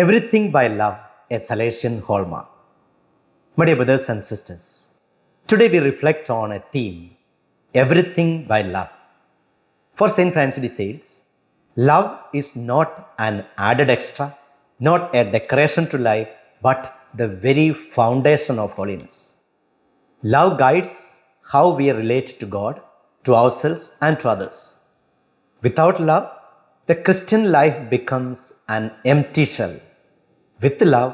Everything by love, a Salesian Hallmark. My dear brothers and sisters, today we reflect on a theme, everything by love. For St. Francis de Sales, love is not an added extra, not a decoration to life, but the very foundation of holiness. Love guides how we relate to God, to ourselves, and to others. Without love, the Christian life becomes an empty shell. With love,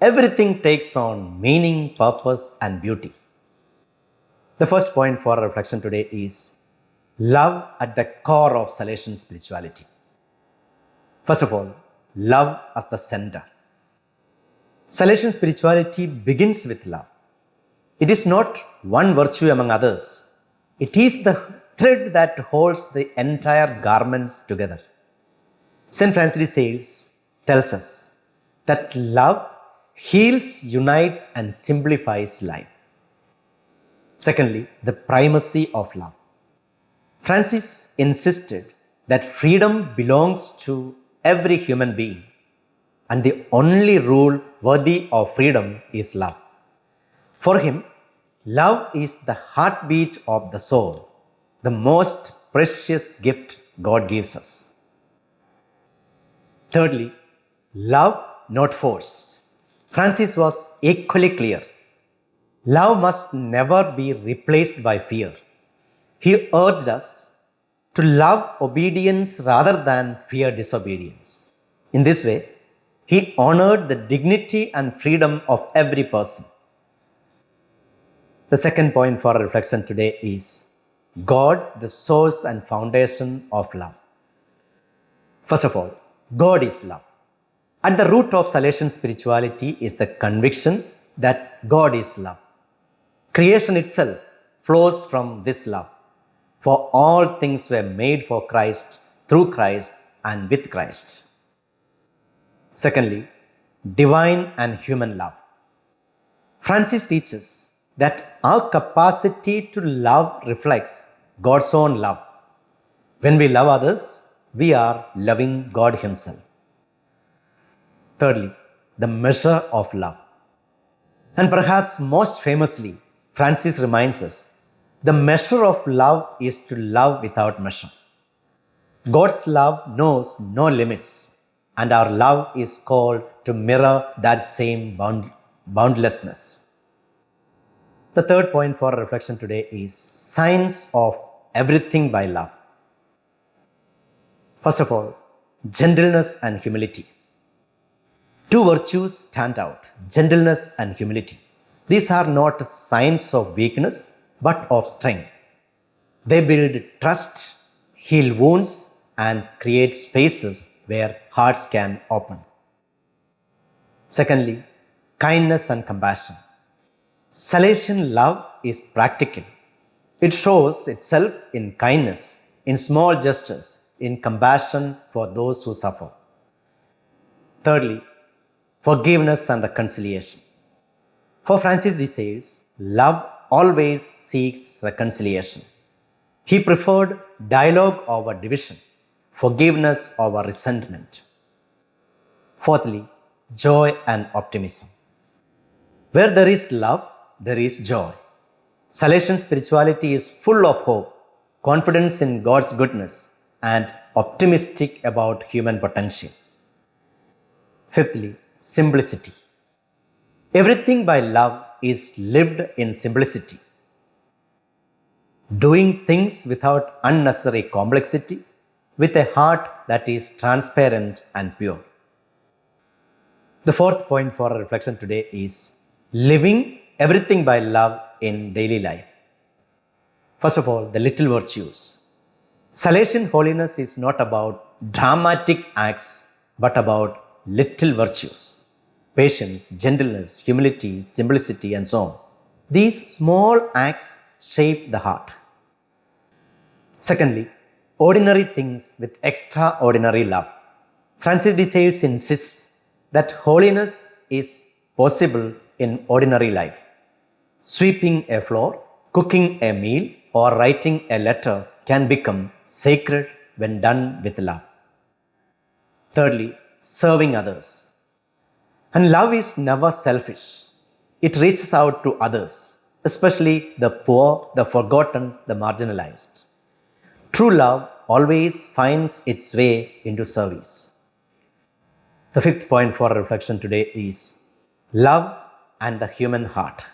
everything takes on meaning, purpose, and beauty. The first point for our reflection today is love at the core of Salesian spirituality. First of all, love as the center. Salesian spirituality begins with love. It is not one virtue among others. It is the thread that holds the entire garments together. St. Francis de Sales tells us that love heals, unites, and simplifies life. Secondly, the primacy of love. Francis insisted that freedom belongs to every human being, and the only rule worthy of freedom is love. For him, love is the heartbeat of the soul, the most precious gift God gives us. Thirdly, love, not force. Francis was equally clear. Love must never be replaced by fear. He urged us to love obedience rather than fear disobedience. In this way, he honored the dignity and freedom of every person. The second point for our reflection today is God, the source and foundation of love. First of all, God is love. At the root of Salesian spirituality is the conviction that God is love. Creation itself flows from this love. For all things were made for Christ, through Christ, and with Christ. Secondly, divine and human love. Francis teaches that our capacity to love reflects God's own love. When we love others, we are loving God Himself. Thirdly, the measure of love. And perhaps most famously, Francis reminds us the measure of love is to love without measure. God's love knows no limits, and our love is called to mirror that same boundlessness. The third point for our reflection today is signs of everything by love. First of all, gentleness and humility. Two virtues stand out, gentleness and humility. These are not signs of weakness, but of strength. They build trust, heal wounds, and create spaces where hearts can open. Secondly, kindness and compassion. Salesian love is practical. It shows itself in kindness, in small gestures, in compassion for those who suffer. Thirdly, forgiveness and reconciliation. For Francis de Sales, love always seeks reconciliation. He preferred dialogue over division, forgiveness over resentment. Fourthly, joy and optimism. Where there is love, there is joy. Salesian spirituality is full of hope, confidence in God's goodness, and optimistic about human potential. Fifthly, simplicity. Everything by love is lived in simplicity. Doing things without unnecessary complexity, with a heart that is transparent and pure. The fourth point for our reflection today is living everything by love in daily life. First of all, the little virtues. Salesian holiness is not about dramatic acts, but about little virtues. Patience, gentleness, humility, simplicity, and so on. These small acts shape the heart. Secondly, ordinary things with extraordinary love. Francis de Sales insists that holiness is possible in ordinary life. Sweeping a floor, cooking a meal, or writing a letter can become sacred when done with love. Thirdly, serving others. And love is never selfish. It reaches out to others, especially the poor, the forgotten, the marginalized. True love always finds its way into service. The fifth point for reflection today is love and the human heart.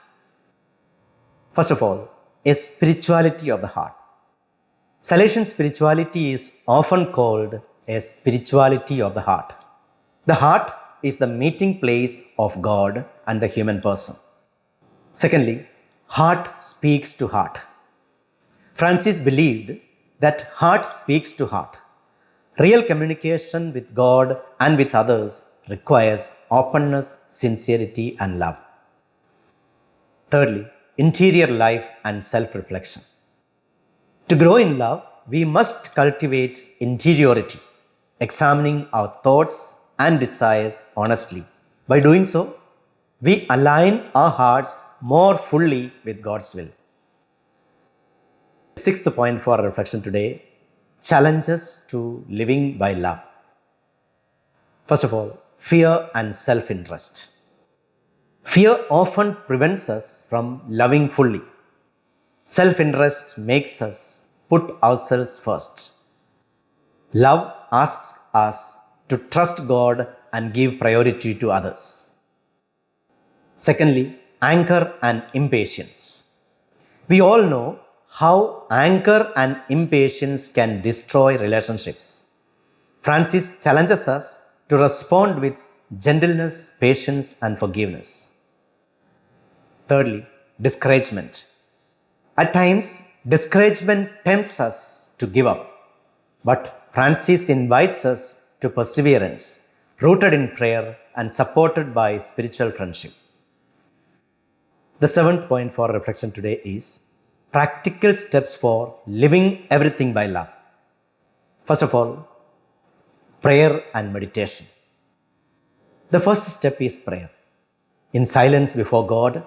First of all, a spirituality of the heart. Salesian spirituality is often called a spirituality of the heart. The heart is the meeting place of God and the human person. Secondly, heart speaks to heart. Francis believed that heart speaks to heart. Real communication with God and with others requires openness, sincerity, and love. Thirdly, interior life and self-reflection. To grow in love, we must cultivate interiority, examining our thoughts and desires honestly. By doing so, we align our hearts more fully with God's will. Sixth point for our reflection today, challenges to living by love. First of all, fear and self-interest. Fear often prevents us from loving fully. Self-interest makes us put ourselves first. Love asks us to trust God and give priority to others. Secondly, anger and impatience. We all know how anger and impatience can destroy relationships. Francis challenges us to respond with gentleness, patience, and forgiveness. Thirdly, discouragement. At times, discouragement tempts us to give up, but Francis invites us to perseverance, rooted in prayer and supported by spiritual friendship. The seventh point for reflection today is practical steps for living everything by love. First of all, prayer and meditation. The first step is prayer. In silence before God,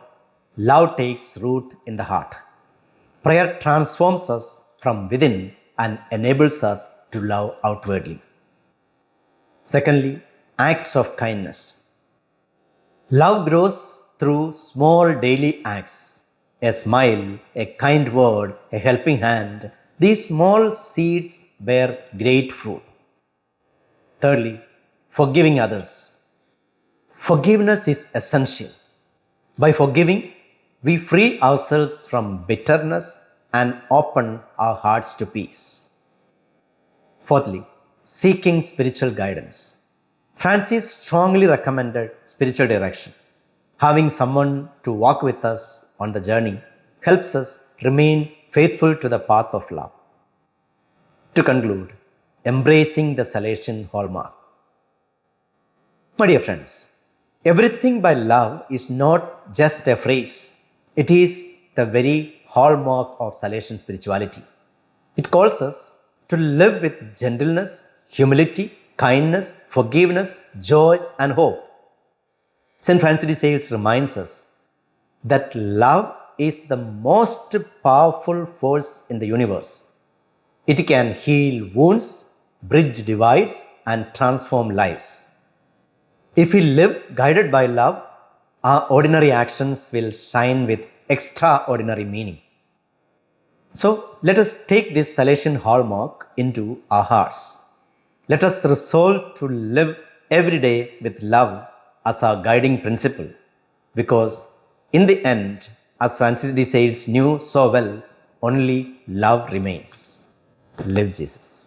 love takes root in the heart. Prayer transforms us from within and enables us to love outwardly. Secondly, acts of kindness. Love grows through small daily acts. A smile, a kind word, a helping hand. These small seeds bear great fruit. Thirdly, forgiving others. Forgiveness is essential. By forgiving, we free ourselves from bitterness and open our hearts to peace. Fourthly, seeking spiritual guidance. Francis strongly recommended spiritual direction. Having someone to walk with us on the journey helps us remain faithful to the path of love. To conclude, embracing the Salesian Hallmark. My dear friends, everything by love is not just a phrase. It is the very hallmark of Salesian spirituality. It calls us to live with gentleness, humility, kindness, forgiveness, joy, and hope. St. Francis de Sales reminds us that love is the most powerful force in the universe. It can heal wounds, bridge divides, and transform lives. If we live guided by love, our ordinary actions will shine with extraordinary meaning. So let us take this Salesian hallmark into our hearts. Let us resolve to live every day with love as our guiding principle, because in the end, as Francis de Sales knew so well, only love remains. Live Jesus.